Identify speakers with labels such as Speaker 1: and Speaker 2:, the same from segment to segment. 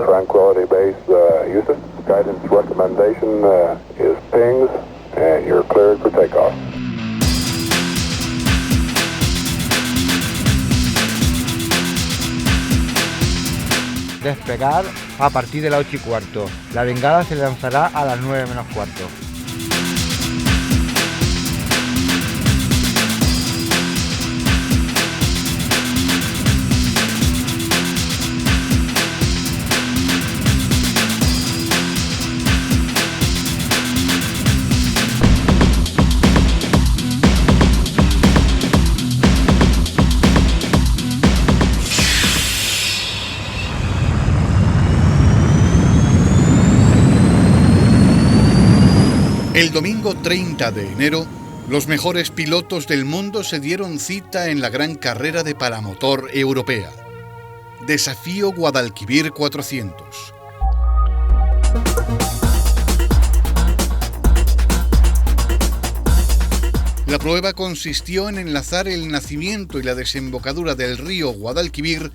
Speaker 1: Tranquility Base, Houston. Guidance recommendation is pings, and you're cleared for takeoff.
Speaker 2: Despegar a partir de las 8:15. La bengala se lanzará a las 9 menos cuarto.
Speaker 3: El domingo 30 de enero, los mejores pilotos del mundo se dieron cita en la gran carrera de paramotor europea. Desafío Guadalquivir 400. La prueba consistió en enlazar el nacimiento y la desembocadura del río Guadalquivir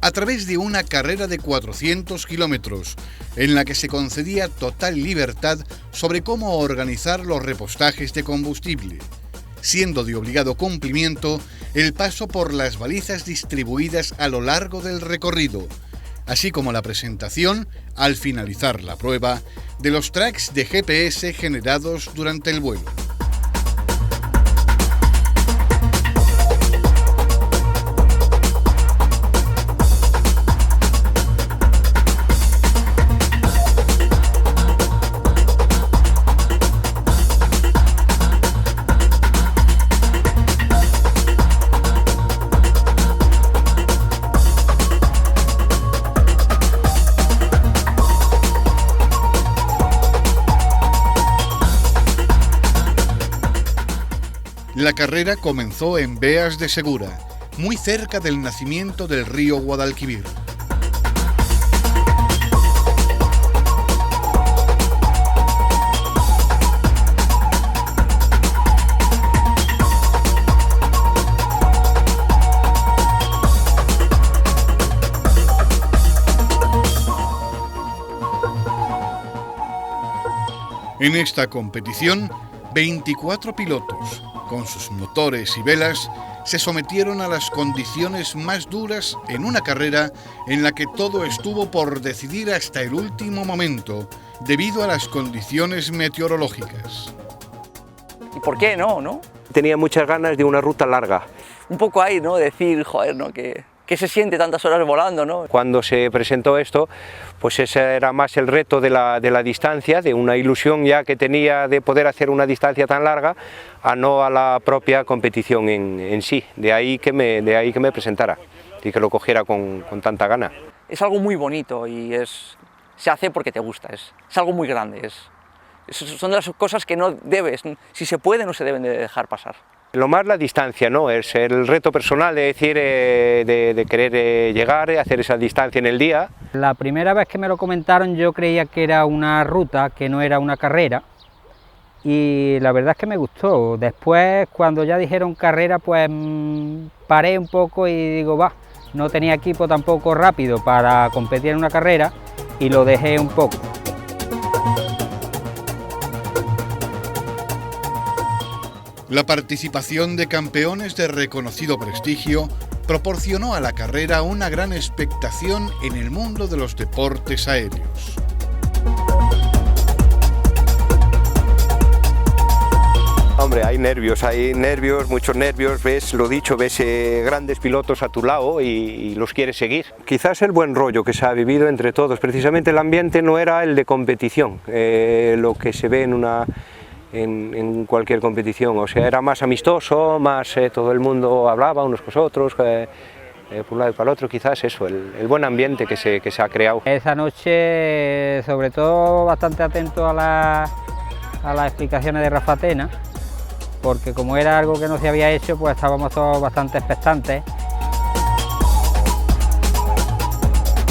Speaker 3: a través de una carrera de 400 kilómetros, en la que se concedía total libertad sobre cómo organizar los repostajes de combustible, siendo de obligado cumplimiento el paso por las balizas distribuidas a lo largo del recorrido, así como la presentación, al finalizar la prueba, de los tracks de GPS generados durante el vuelo. La carrera comenzó en Beas de Segura, muy cerca del nacimiento del río Guadalquivir. En esta competición, 24 pilotos, con sus motores y velas, se sometieron a las condiciones más duras en una carrera en la que todo estuvo por decidir hasta el último momento, debido a las condiciones meteorológicas.
Speaker 4: ¿Y por qué no?
Speaker 5: Tenía muchas ganas de una ruta larga.
Speaker 4: Un poco ahí, ¿no? Decir, joder, ¿no? ¿Qué se siente tantas horas volando, no?
Speaker 5: Cuando se presentó esto, pues ese era más el reto de la distancia, de una ilusión ya que tenía de poder hacer una distancia tan larga, a no a la propia competición en sí. De ahí que me presentara y que lo cogiera con tanta gana.
Speaker 4: Es algo muy bonito y se hace porque te gusta, es algo muy grande. Son de las cosas que no debes, si se puede, no se deben de dejar pasar.
Speaker 5: Lo más la distancia, ¿no? Es el reto personal de decir, de querer llegar, hacer esa distancia en el día.
Speaker 6: La primera vez que me lo comentaron yo creía que era una ruta, que no era una carrera, y la verdad es que me gustó. Después, cuando ya dijeron carrera, pues paré un poco y digo, va, no tenía equipo tampoco rápido para competir en una carrera y lo dejé un poco.
Speaker 3: La participación de campeones de reconocido prestigio proporcionó a la carrera una gran expectación en el mundo de los deportes aéreos.
Speaker 5: Hombre, hay nervios, muchos nervios, ves lo dicho, ves grandes pilotos a tu lado y los quieres seguir. Quizás el buen rollo que se ha vivido entre todos, precisamente el ambiente no era el de competición, lo que se ve en cualquier competición, o sea, era más amistoso, más todo el mundo hablaba unos con otros, por un lado y para el otro, quizás eso, el buen ambiente que se ha creado.
Speaker 6: Esa noche, sobre todo, bastante atento a las explicaciones de Rafa Tena, porque como era algo que no se había hecho, pues estábamos todos bastante expectantes.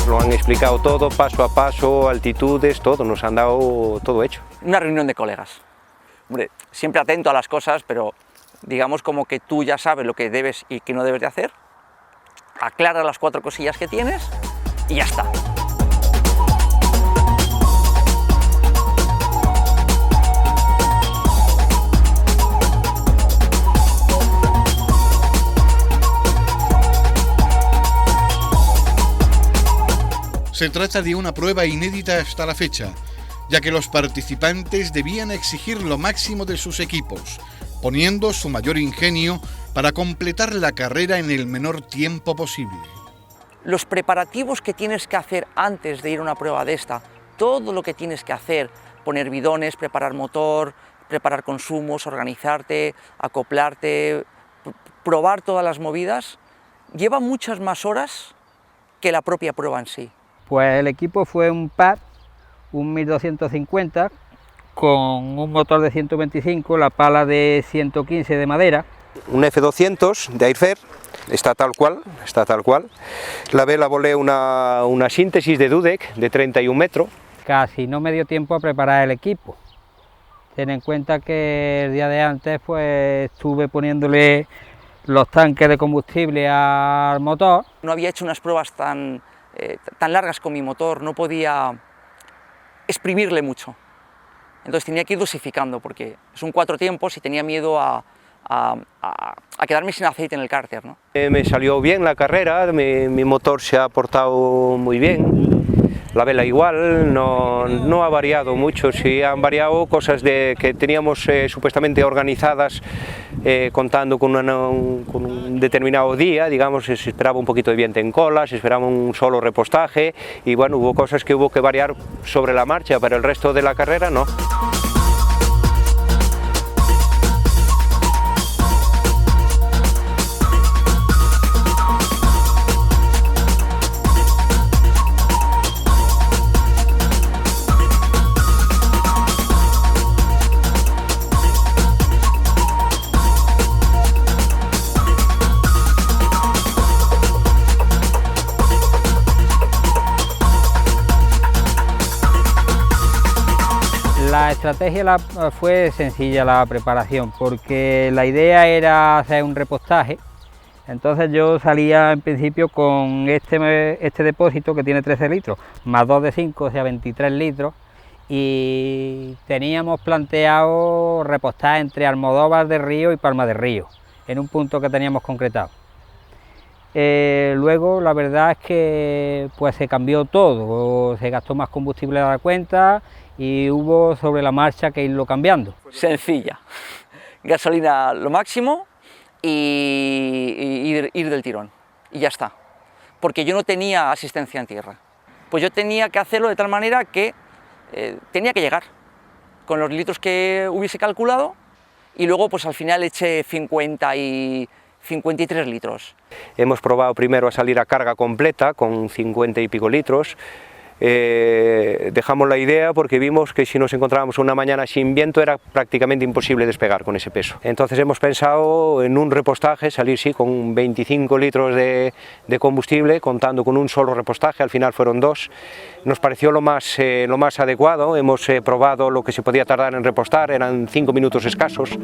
Speaker 5: Lo han explicado todo, paso a paso, altitudes, todo, nos han dado todo hecho.
Speaker 4: Una reunión de colegas. Hombre, siempre atento a las cosas, pero digamos como que tú ya sabes lo que debes y que no debes de hacer, aclara las 4 cosillas que tienes y ya está.
Speaker 3: Se trata de una prueba inédita hasta la fecha, ya que los participantes debían exigir lo máximo de sus equipos, poniendo su mayor ingenio para completar la carrera en el menor tiempo posible.
Speaker 4: Los preparativos que tienes que hacer antes de ir a una prueba de esta, todo lo que tienes que hacer, poner bidones, preparar motor, preparar consumos, organizarte, acoplarte, probar todas las movidas, lleva muchas más horas que la propia prueba en sí.
Speaker 6: Pues el equipo fue un PAD, un 1250, con un motor de 125, la pala de 115 de madera.
Speaker 5: Un F200 de Airfair, está tal cual. La vela volé una síntesis de Dudek de 31 metros.
Speaker 6: Casi no me dio tiempo a preparar el equipo. Ten en cuenta que el día de antes pues estuve poniéndole los tanques de combustible al motor.
Speaker 4: No había hecho unas pruebas tan largas con mi motor, no podía exprimirle mucho. Entonces tenía que ir dosificando porque es un 4 tiempos y tenía miedo a quedarme sin aceite en el cárter, ¿no?
Speaker 5: Me salió bien la carrera, mi motor se ha portado muy bien. La vela igual, no ha variado mucho, sí han variado cosas que teníamos supuestamente organizadas contando con un determinado día, digamos, se esperaba un poquito de viento en cola, se esperaba un solo repostaje y bueno, hubo cosas que hubo que variar sobre la marcha, pero el resto de la carrera no.
Speaker 6: La estrategia fue sencilla, la preparación, porque la idea era hacer un repostaje. Entonces yo salía en principio con este depósito que tiene 13 litros, más 2 de 5, o sea 23 litros, y teníamos planteado repostar entre Almodóvar de Río y Palma de Río, en un punto que teníamos concretado. Luego la verdad es que pues se cambió todo, se gastó más combustible de la cuenta y hubo sobre la marcha que irlo cambiando.
Speaker 4: Sencilla, gasolina lo máximo y ir del tirón y ya está, porque yo no tenía asistencia en tierra, pues yo tenía que hacerlo de tal manera que tenía que llegar con los litros que hubiese calculado y luego pues al final eché 53 litros.
Speaker 5: Hemos probado primero a salir a carga completa con 50 y pico litros. Dejamos la idea porque vimos que si nos encontrábamos una mañana sin viento era prácticamente imposible despegar con ese peso. Entonces hemos pensado en un repostaje, salir sí con 25 litros de combustible, contando con un solo repostaje, al final fueron 2. Nos pareció lo más adecuado, hemos probado lo que se podía tardar en repostar, eran 5 minutos escasos.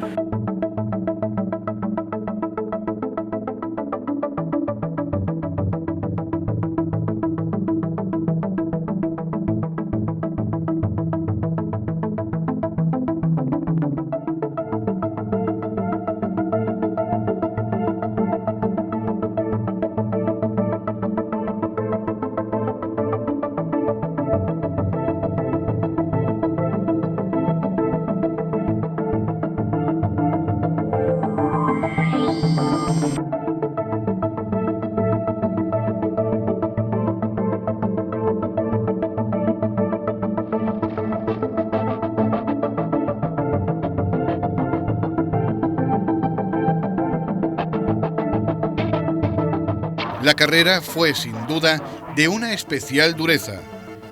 Speaker 3: La carrera fue sin duda de una especial dureza,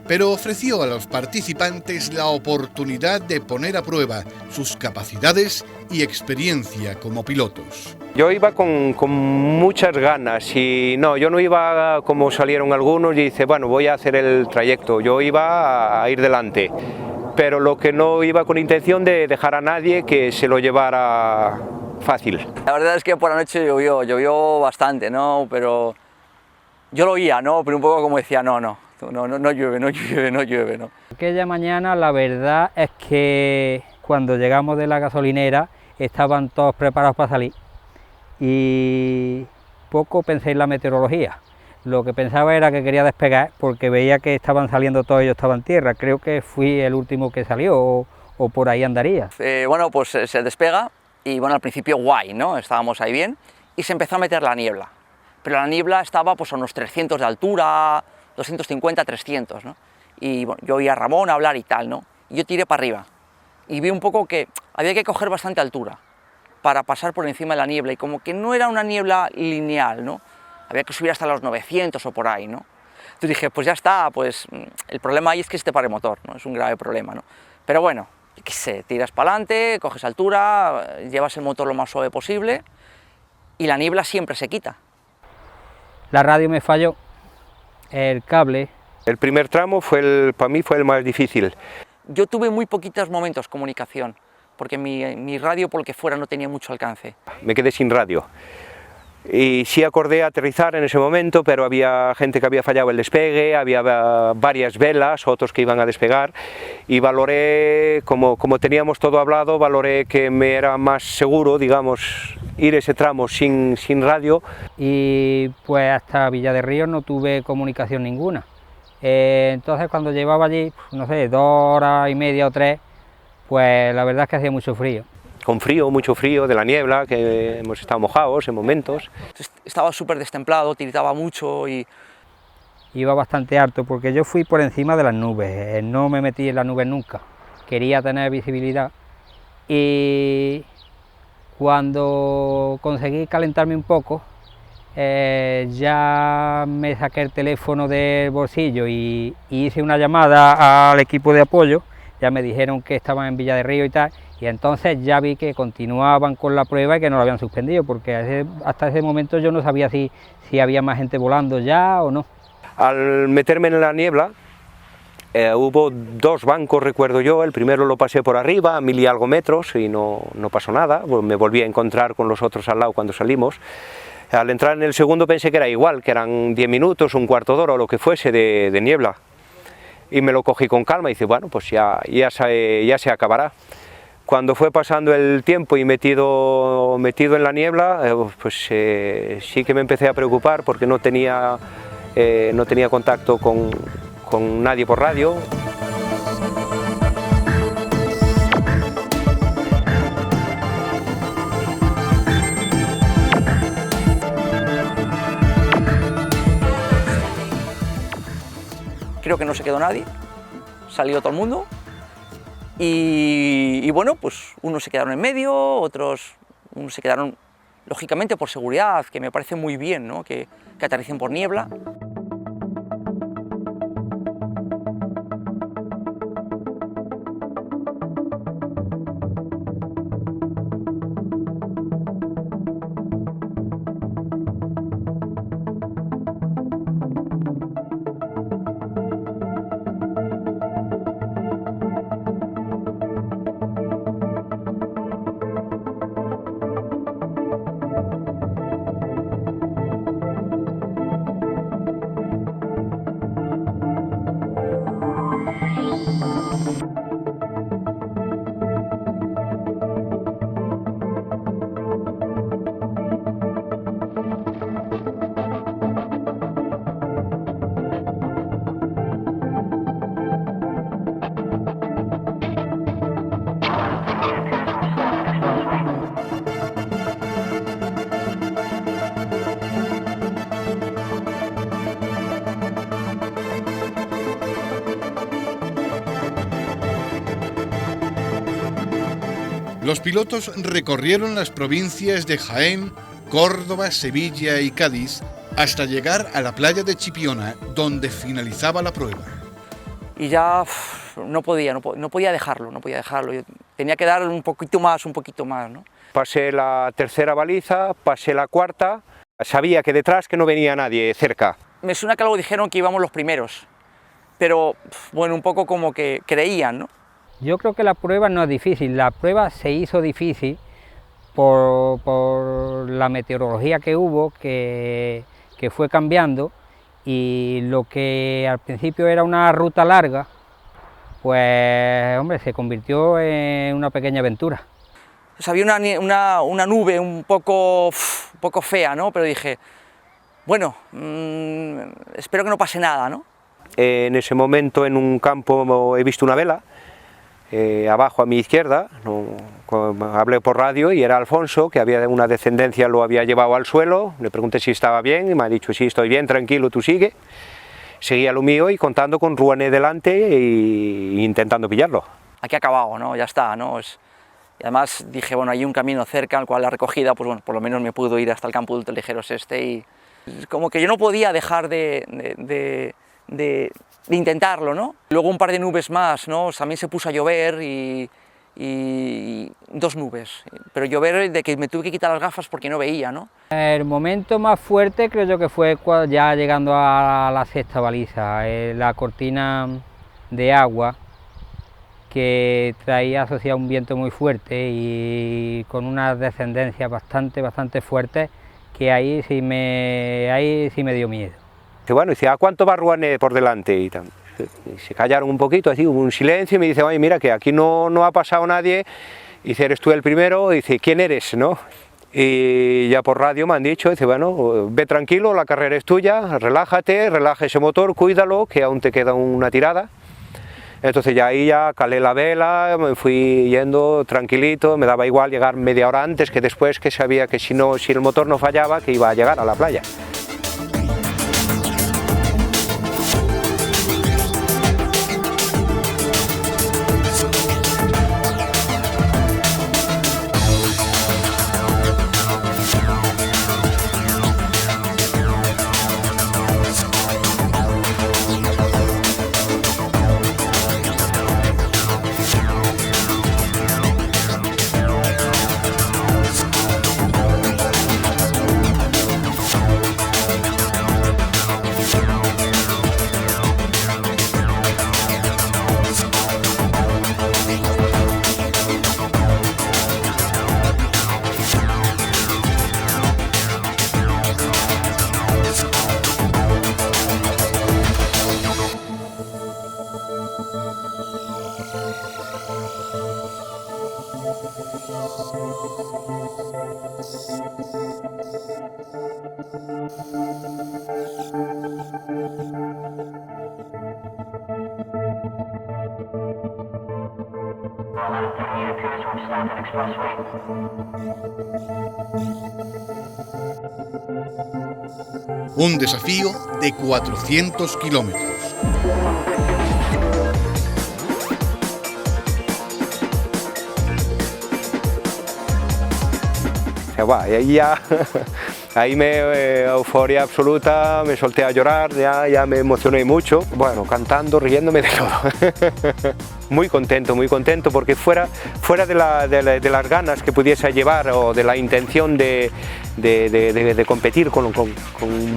Speaker 3: pero ofreció a los participantes la oportunidad de poner a prueba sus capacidades y experiencia como pilotos.
Speaker 5: Yo iba con muchas ganas y yo no iba como salieron algunos y dice, bueno, voy a hacer el trayecto, yo iba a ir delante, pero lo que no iba con intención de dejar a nadie que se lo llevara fácil.
Speaker 4: La verdad es que por la noche llovió bastante, ¿no? Pero yo lo oía, ¿no? Pero un poco como decía, no llueve, ¿no?
Speaker 6: Aquella mañana la verdad es que cuando llegamos de la gasolinera estaban todos preparados para salir y poco pensé en la meteorología. lo que pensaba era que quería despegar porque veía que estaban saliendo todos ellos, estaban en tierra. Creo que fui el último que salió o por ahí andaría.
Speaker 4: Bueno, pues se despega y bueno, al principio guay, ¿no? Estábamos ahí bien y se empezó a meter la niebla. Pero la niebla estaba pues a unos 300 de altura, 250, 300, ¿no? Y bueno, yo oí a Ramón hablar y tal, ¿no? Y yo tiré para arriba y vi un poco que había que coger bastante altura para pasar por encima de la niebla y como que no era una niebla lineal, ¿no? Había que subir hasta los 900 o por ahí, ¿no? Entonces dije, pues ya está, pues el problema ahí es que se te pare el motor, ¿no? Es un grave problema, ¿no? Pero bueno, qué sé, tiras para adelante, coges altura, llevas el motor lo más suave posible y la niebla siempre se quita.
Speaker 6: La radio me falló, el cable.
Speaker 5: El primer tramo para mí fue el más difícil.
Speaker 4: Yo tuve muy poquitos momentos de comunicación, porque mi radio, por lo que fuera, no tenía mucho alcance.
Speaker 5: Me quedé sin radio. Y sí acordé aterrizar en ese momento, pero había gente que había fallado el despegue, había varias velas, otros que iban a despegar, y valoré, como teníamos todo hablado, valoré que me era más seguro, digamos, ir ese tramo sin radio.
Speaker 6: Y pues hasta Villa de Ríos no tuve comunicación ninguna. Entonces cuando llevaba allí, no sé, 2 horas y media o 3, pues la verdad es que hacía mucho frío.
Speaker 5: Con frío, mucho frío, de la niebla, que hemos estado mojados en momentos.
Speaker 4: Estaba súper destemplado, tiritaba mucho y...
Speaker 6: Iba bastante harto porque yo fui por encima de las nubes, no me metí en las nubes nunca, quería tener visibilidad y cuando conseguí calentarme un poco, ya me saqué el teléfono del bolsillo y hice una llamada al equipo de apoyo, ya me dijeron que estaban en Villa de Ríos y tal, y entonces ya vi que continuaban con la prueba y que no la habían suspendido, porque hasta ese momento yo no sabía si había más gente volando ya o no.
Speaker 5: Al meterme en la niebla, hubo 2 bancos, recuerdo yo. El primero lo pasé por arriba, a 1000 y algo metros, y no pasó nada. Me volví a encontrar con los otros al lado cuando salimos. Al entrar en el segundo pensé que era igual, que eran 10 minutos, un cuarto de hora o lo que fuese de niebla. Y me lo cogí con calma y dije, bueno, pues ya se acabará. Cuando fue pasando el tiempo y metido en la niebla, pues sí que me empecé a preocupar porque no tenía contacto con nadie por radio.
Speaker 4: Creo que no se quedó nadie, salió todo el mundo y bueno, pues unos se quedaron en medio, unos se quedaron lógicamente por seguridad, que me parece muy bien, ¿no? que aterricen por niebla.
Speaker 3: Los pilotos recorrieron las provincias de Jaén, Córdoba, Sevilla y Cádiz hasta llegar a la playa de Chipiona, donde finalizaba la prueba.
Speaker 4: Y ya no podía dejarlo, yo tenía que dar un poquito más, ¿no?
Speaker 5: Pasé la tercera baliza, pasé la cuarta, sabía que detrás que no venía nadie cerca.
Speaker 4: Me suena que algo dijeron que íbamos los primeros, pero bueno, un poco como que creían, ¿no?
Speaker 6: Yo creo que la prueba no es difícil, la prueba se hizo difícil por la meteorología que hubo, que fue cambiando, y lo que al principio era una ruta larga, pues hombre, se convirtió en una pequeña aventura.
Speaker 4: Pues había una nube un poco fea, ¿no? Pero dije, Bueno, espero que no pase nada, ¿no?
Speaker 5: En ese momento en un campo he visto una vela, abajo a mi izquierda, hablé por radio y era Alfonso, que había una descendencia, lo había llevado al suelo, le pregunté si estaba bien y me ha dicho sí, estoy bien, tranquilo, tú sigue. Seguía lo mío y contando con Ruané delante e intentando pillarlo.
Speaker 4: Aquí ha acabado, ¿no? Ya está, ¿no? Y además dije, bueno, hay un camino cerca al cual la recogida, pues bueno, por lo menos me puedo ir hasta el campo de ultraligeros y como que yo no podía dejar de intentarlo, ¿no? Luego un par de nubes más, ¿no? También se puso a llover y 2 nubes, pero llover de que me tuve que quitar las gafas porque no veía, ¿no?
Speaker 6: El momento más fuerte creo yo que fue ya llegando a la sexta baliza, la cortina de agua que traía asociado un viento muy fuerte y con unas descendencias bastante fuertes, que ahí sí me dio miedo.
Speaker 5: Y bueno, dice, ¿a cuánto va Ruané por delante? Y se callaron un poquito, así hubo un silencio y me dice, oye, mira que aquí no ha pasado nadie. Y dice, ¿eres tú el primero? Y dice, ¿quién eres? ¿No? Y ya por radio me han dicho, dice, bueno, ve tranquilo, la carrera es tuya, relájate, relaja ese motor, cuídalo, que aún te queda una tirada. Entonces ya ahí ya calé la vela, me fui yendo tranquilito, me daba igual llegar media hora antes que después, que sabía que si el motor no fallaba, que iba a llegar a la playa.
Speaker 3: Un desafío de 400 kilómetros.
Speaker 5: Y ahí ya, ahí euforia absoluta, me solté a llorar, ya me emocioné mucho, bueno, cantando, riéndome de todo. Muy contento, porque fuera de las ganas que pudiese llevar o de la intención de competir con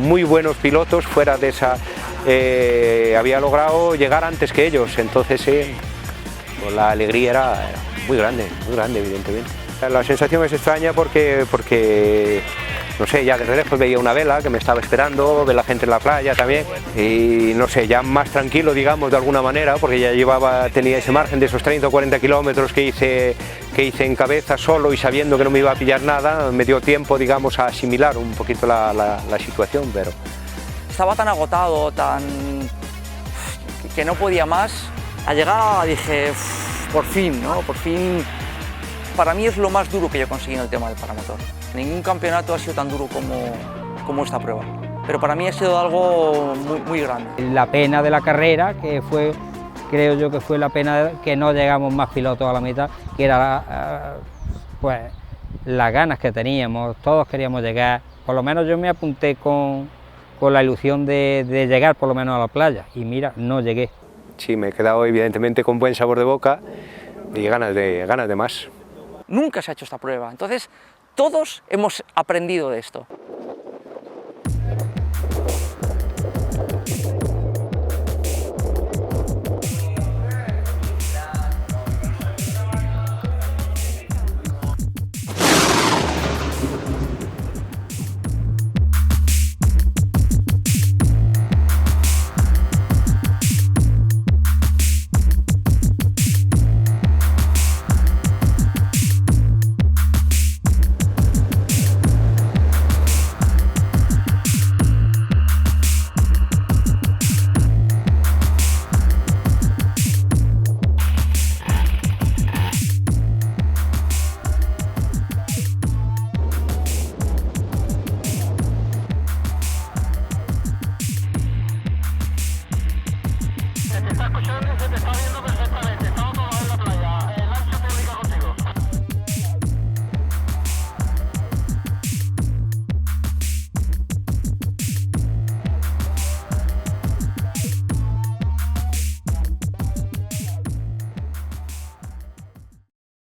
Speaker 5: muy buenos pilotos, fuera de esa, había logrado llegar antes que ellos, entonces pues la alegría era muy grande evidentemente. La sensación es extraña porque no sé, ya desde lejos veía una vela que me estaba esperando, de la gente en la playa también, y no sé, ya más tranquilo, digamos, de alguna manera, porque ya tenía ese margen de esos 30 o 40 kilómetros que hice en cabeza solo y sabiendo que no me iba a pillar nada, me dio tiempo, digamos, a asimilar un poquito la situación, pero...
Speaker 4: Estaba tan agotado, que no podía más. Al llegar dije, por fin, ¿no? Por fin. Para mí es lo más duro que yo he conseguido en el tema del paramotor. Ningún campeonato ha sido tan duro como esta prueba, pero para mí ha sido algo muy grande.
Speaker 6: La pena de la carrera, que fue, creo yo que fue la pena que no llegamos más pilotos a la mitad, que era pues las ganas que teníamos, todos queríamos llegar, por lo menos yo me apunté con la ilusión de llegar por lo menos a la playa, y mira, no llegué.
Speaker 5: Sí, me he quedado evidentemente con buen sabor de boca y ganas de más.
Speaker 4: Nunca se ha hecho esta prueba, entonces todos hemos aprendido de esto.